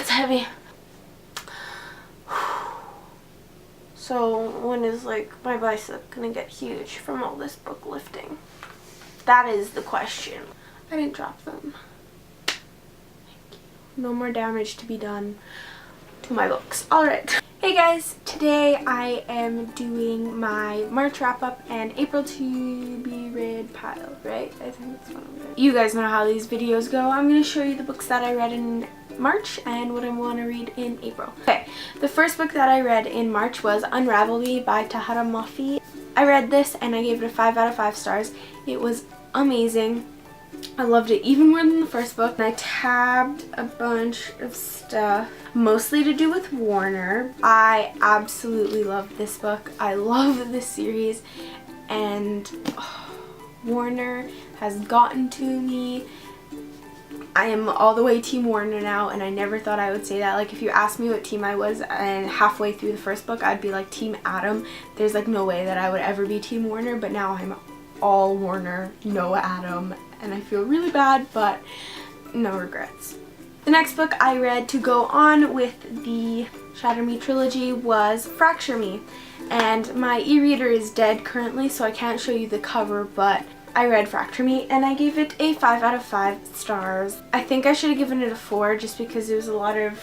that's heavy. So when is like my bicep gonna get huge from all this book lifting? That is the question. I didn't drop them. Thank you. No more damage to be done to my books. Alright. Hey guys, today I am doing my March wrap up and April to be read pile, right? I think that's what I'm doing. You guys know how these videos go. I'm going to show you the books that I read in March and what I want to read in April. Okay, the first book that I read in March was Unravelly by Tahara Mafi. I read this and I gave it a 5 out of 5 stars. It was amazing. I loved it even more than the first book. And I tabbed a bunch of stuff, mostly to do with Warner. I absolutely loved this book. I love this series, and Warner has gotten to me. I am all the way Team Warner now, and I never thought I would say that. Like, if you asked me what team I was and halfway through the first book, I'd be like Team Adam. There's like no way that I would ever be Team Warner, but now I'm all Warner, no Adam, and I feel really bad, but no regrets. The next book I read to go on with the Shatter Me trilogy was Fracture Me, and my e-reader is dead currently, so I can't show you the cover, but I read Fracture Me and I gave it a 5 out of 5 stars. I think I should have given it a 4 just because there was a lot of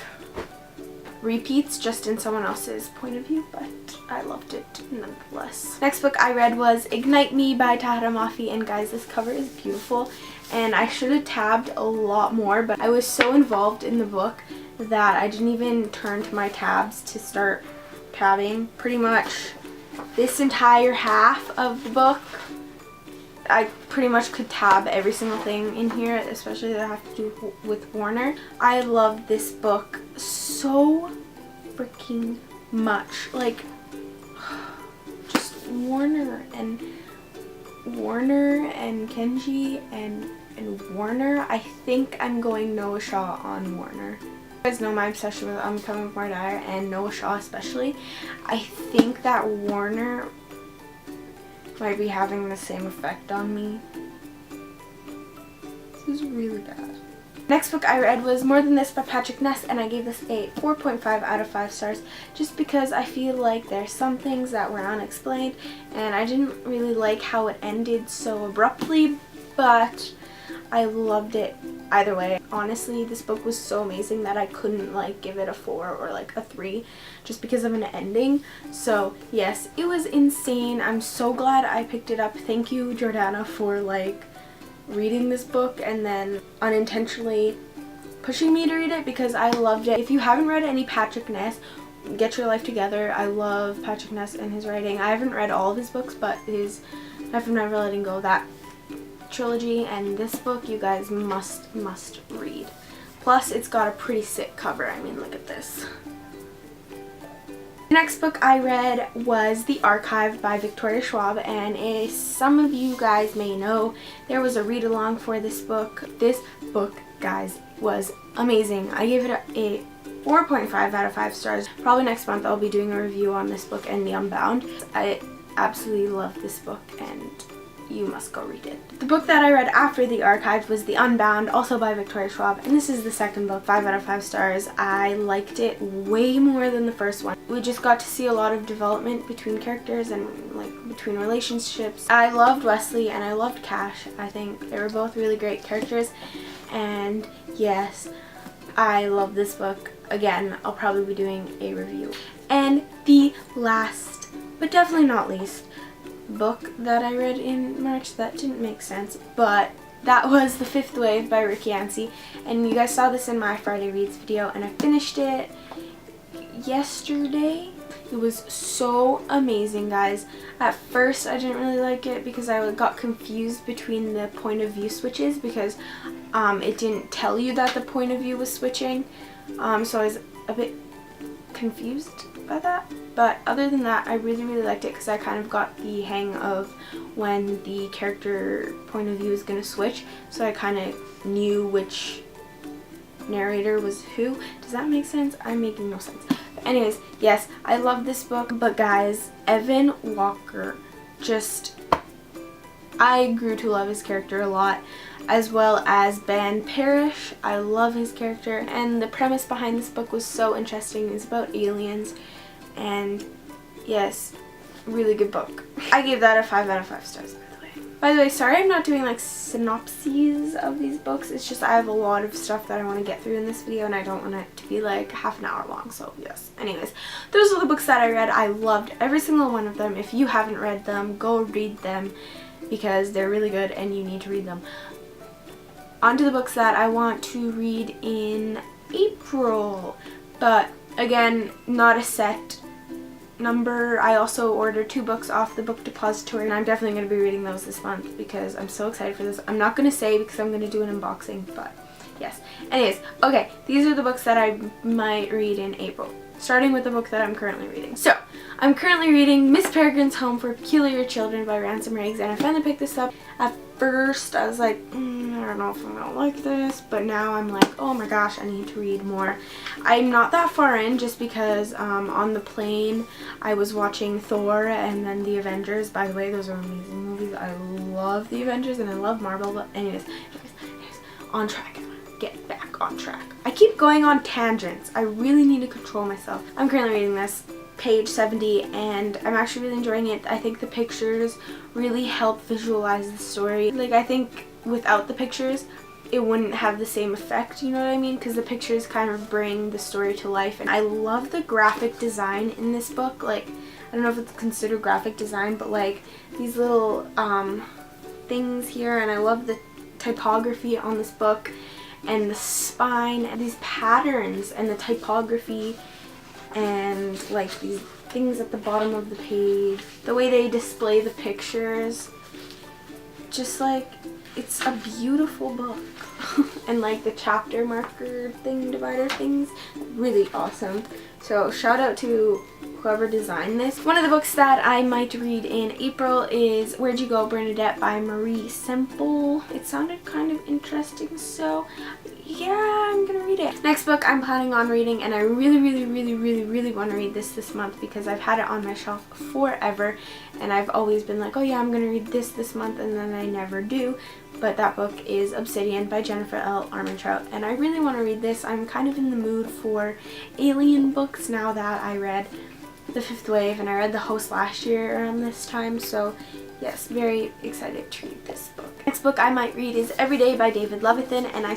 repeats just in someone else's point of view, but I loved it nonetheless. Next book I read was Ignite Me by Tahara Mafi, and guys, this cover is beautiful and I should have tabbed a lot more, but I was so involved in the book that I didn't even turn to my tabs to start tabbing. Pretty much this entire half of the book I pretty much could tab every single thing in here, especially that I have to do with Warner. I love this book so freaking much. Like, just Warner and Kenji and Warner. I think I'm going Noah Shaw on Warner. You guys know my obsession with Unbecoming of Mardire and Noah Shaw especially. I think that Warner might be having the same effect on me. This is really bad. Next book I read was More Than This by Patrick Ness, and I gave this a 4.5 out of 5 stars just because I feel like there's some things that were unexplained and I didn't really like how it ended so abruptly, but I loved it either way. Honestly, this book was so amazing that I couldn't like give it a 4 or like a 3 just because of an ending. So yes, it was insane. I'm so glad I picked it up. Thank you, Jordana, for like reading this book and then unintentionally pushing me to read it because I loved it. If you haven't read any Patrick Ness, get your life together. I love Patrick Ness and his writing. I haven't read all of his books, but his Life of Never Letting Go, that trilogy, and this book you guys must read. Plus it's got a pretty sick cover. I mean, look at this. The next book I read was The Archive by Victoria Schwab, and as some of you guys may know, there was a read along for this book. This book, guys, was amazing. I gave it a 4.5 out of 5 stars. Probably next month I'll be doing a review on this book and the Unbound. I absolutely love this book and you must go read it. The book that I read after The Archive was The Unbound, also by Victoria Schwab, and this is the second book, 5 out of 5 stars. I liked it way more than the first one. We just got to see a lot of development between characters and like between relationships. I loved Wesley and I loved Cash. I think they were both really great characters, and yes, I love this book. Again, I'll probably be doing a review. And the last, but definitely not least, book that I read in March, that didn't make sense, but that was The Fifth Wave by Ricky Yancey, and you guys saw this in my Friday Reads video, and I finished it yesterday. It was so amazing, guys. At first I didn't really like it because I got confused between the point of view switches because it didn't tell you that the point of view was switching, so I was a bit confused by that. But other than that, I really liked it because I kind of got the hang of when the character point of view is going to switch, so I kind of knew which narrator was who. Does that make sense? I'm making no sense. But anyways, yes, I love this book, but guys, Evan Walker, just, I grew to love his character a lot. as well as Ben Parrish. I love his character, and the premise behind this book was so interesting. It's about aliens, and yes, really good book. I gave that a 5 out of 5 stars, by the way. By the way, sorry I'm not doing like synopses of these books. It's just I have a lot of stuff that I want to get through in this video, and I don't want it to be like half an hour long, so yes. Anyways, those are the books that I read. I loved every single one of them. If you haven't read them, go read them because they're really good and you need to read them. On to the books that I want to read in April, but again, not a set number. I also ordered 2 books off the book depository, and I'm definitely going to be reading those this month because I'm so excited for this. I'm not going to say because I'm going to do an unboxing, but yes. Anyways, okay, these are the books that I might read in April, starting with the book that I'm currently reading. So, I'm currently reading Miss Peregrine's Home for Peculiar Children by Ransom Riggs, and I finally picked this up. At first, I was like, I don't know if I'm going to like this, but now I'm like, oh my gosh, I need to read more. I'm not that far in just because on the plane I was watching Thor and then The Avengers. By the way, those are amazing movies. I love The Avengers and I love Marvel, but anyways, on track. Get back on track. I keep going on tangents. I really need to control myself. I'm currently reading this, page 70, and I'm actually really enjoying it. I think the pictures really help visualize the story. Like, I think without the pictures it wouldn't have the same effect, you know what I mean? Because the pictures kind of bring the story to life. And I love the graphic design in this book. Like, I don't know if it's considered graphic design, but like these little things here, and I love the typography on this book and the spine and these patterns and the typography and like these things at the bottom of the page, the way they display the pictures, just like, it's a beautiful book. And like the chapter marker thing, divider things, really awesome. So shout out to whoever designed this. One of the books that I might read in April is Where'd You Go Bernadette by Marie Semple. It sounded kind of interesting, so yeah, I'm gonna read it. Next book I'm planning on reading, and I really want to read this month because I've had it on my shelf forever, and I've always been like, oh yeah, I'm gonna read this month, and then I never do. But that book is Obsidian by Jennifer L. Armentrout, and I really want to read this. I'm kind of in the mood for alien books now that I read The Fifth Wave, and I read The Host last year around this time, so yes, very excited to read this book. Next book I might read is Every Day by David Levithan, and I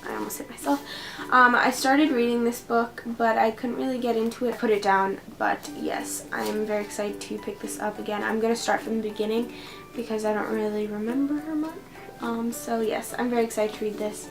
almost hit myself. I started reading this book, but I couldn't really get into it. Put it down, but yes, I am very excited to pick this up again. I'm going to start from the beginning because I don't really remember her much. So yes, I'm very excited to read this.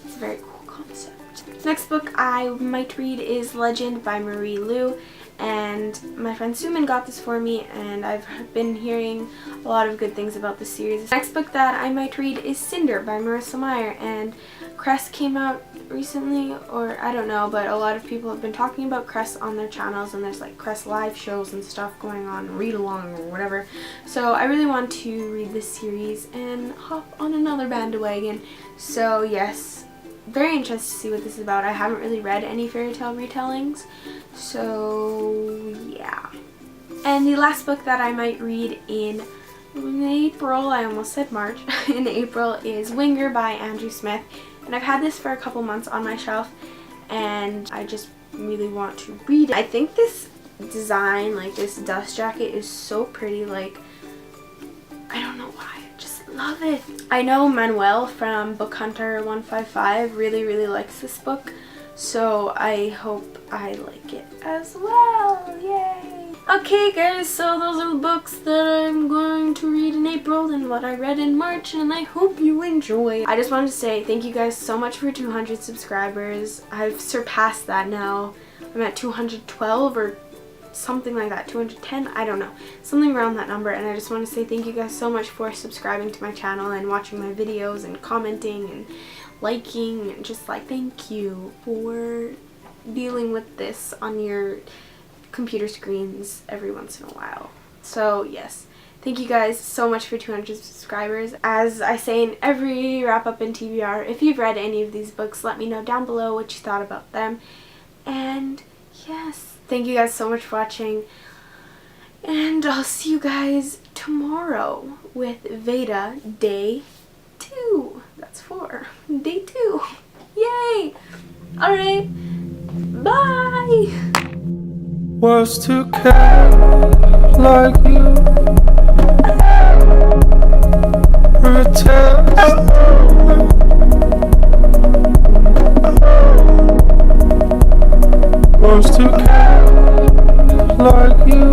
It's a very cool concept. Next book I might read is Legend by Marie Lu, and my friend Suman got this for me, and I've been hearing a lot of good things about this series. Next book that I might read is Cinder by Marissa Meyer, and Cress came out recently, or I don't know, but a lot of people have been talking about Cress on their channels, and there's like Cress live shows and stuff going on, read along or whatever. So I really want to read this series and hop on another bandwagon. So yes, very interested to see what this is about. I haven't really read any fairy tale retellings, so yeah. And the last book that I might read in April, I almost said March, in April is Winger by Andrew Smith. And I've had this for a couple months on my shelf, and I just really want to read it. I think this design, like this dust jacket, is so pretty. Like, I don't know why, I just love it. I know Manuel from Book Hunter 155 really likes this book, so I hope I like it as well. Yay! Okay guys, so those are the books that I'm going to read in April and what I read in March, and I hope you enjoy. I just wanted to say thank you guys so much for 200 subscribers. I've surpassed that now. I'm at 212 or something like that, 210, I don't know, something around that number, and I just want to say thank you guys so much for subscribing to my channel and watching my videos and commenting and liking, and just like thank you for dealing with this on your computer screens every once in a while. So yes, thank you guys so much for 200 subscribers. As I say in every wrap up in TBR, if you've read any of these books, let me know down below what you thought about them. And yes, thank you guys so much for watching, and I'll see you guys tomorrow with VEDA Day 2. That's That's 4. Day 2. Yay! Alright. Bye! Was to care like you. Protest. Was to care like you.